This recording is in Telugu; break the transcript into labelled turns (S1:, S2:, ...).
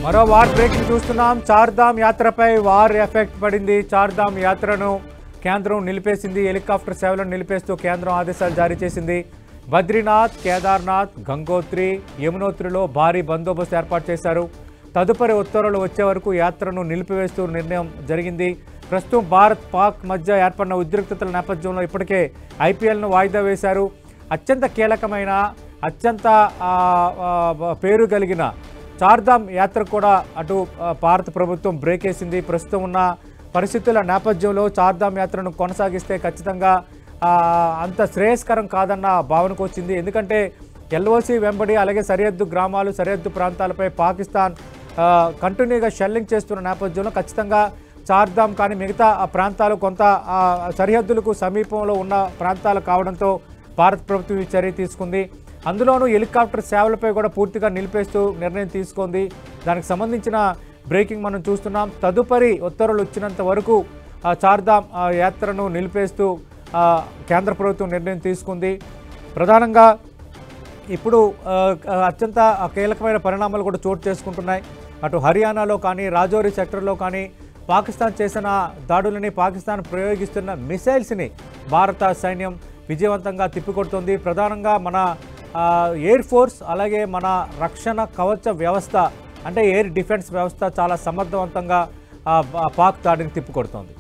S1: మరో వార్ బ్రేకింగ్ చూస్తున్నాం. చార్ధామ్ యాత్రపై వార్ ఎఫెక్ట్ పడింది. చార్ధామ్ యాత్రను కేంద్రం నిలిపేసింది. హెలికాప్టర్ సేవలను నిలిపేస్తూ కేంద్రం ఆదేశాలు జారీ చేసింది. బద్రీనాథ్, కేదార్నాథ్, గంగోత్రి, యమునోత్రిలో భారీ బందోబస్తు ఏర్పాటు చేశారు. తదుపరి ఉత్తర్వులు వచ్చే వరకు యాత్రను నిలిపివేస్తూ నిర్ణయం జరిగింది. ప్రస్తుతం భారత్ పాక్ మధ్య ఏర్పడిన ఉద్రిక్తతల నేపథ్యంలో ఇప్పటికే ఐపీఎల్ను వాయిదా వేశారు. అత్యంత కీలకమైన అత్యంత పేరు కలిగిన చార్ధామ్ యాత్ర కూడా అటు భారత ప్రభుత్వం బ్రేక్ వేసింది. ప్రస్తుతం ఉన్న పరిస్థితుల నేపథ్యంలో చార్ధామ్ యాత్రను కొనసాగిస్తే ఖచ్చితంగా అంత శ్రేయస్కరం కాదన్న భావనకు వచ్చింది. ఎందుకంటే ఎల్ఓసి వెంబడి అలాగే సరిహద్దు గ్రామాలు సరిహద్దు ప్రాంతాలపై పాకిస్తాన్ కంటిన్యూగా షెల్లింగ్ చేస్తున్న నేపథ్యంలో ఖచ్చితంగా చార్ధామ్ కానీ మిగతా ప్రాంతాలు కొంత సరిహద్దులకు సమీపంలో ఉన్న ప్రాంతాలు కావడంతో భారత ప్రభుత్వం ఈ చర్య తీసుకుంది. అందులోనూ హెలికాప్టర్ సేవలపై కూడా పూర్తిగా నిలిపేస్తూ నిర్ణయం తీసుకుంది. దానికి సంబంధించిన బ్రేకింగ్ మనం చూస్తున్నాం. తదుపరి ఉత్తర్వులు వచ్చినంత వరకు చార్ధామ్ యాత్రను నిలిపేస్తూ కేంద్ర ప్రభుత్వం నిర్ణయం తీసుకుంది. ప్రధానంగా ఇప్పుడు అత్యంత కీలకమైన పరిణామాలు కూడా చోటు చేసుకుంటున్నాయి. అటు హర్యానాలో కానీ రాజౌరి సెక్టర్లో కానీ పాకిస్తాన్ చేసిన దాడులని పాకిస్తాన్ ప్రయోగిస్తున్న మిసైల్స్ని భారత సైన్యం విజయవంతంగా తిప్పికొడుతుంది. ప్రధానంగా మన ఎయిర్ ఫోర్స్ అలాగే మన రక్షణ కవచ వ్యవస్థ అంటే ఎయిర్ డిఫెన్స్ వ్యవస్థ చాలా సమర్థవంతంగా పాక్ దాడిని తిప్పికొడుతోంది.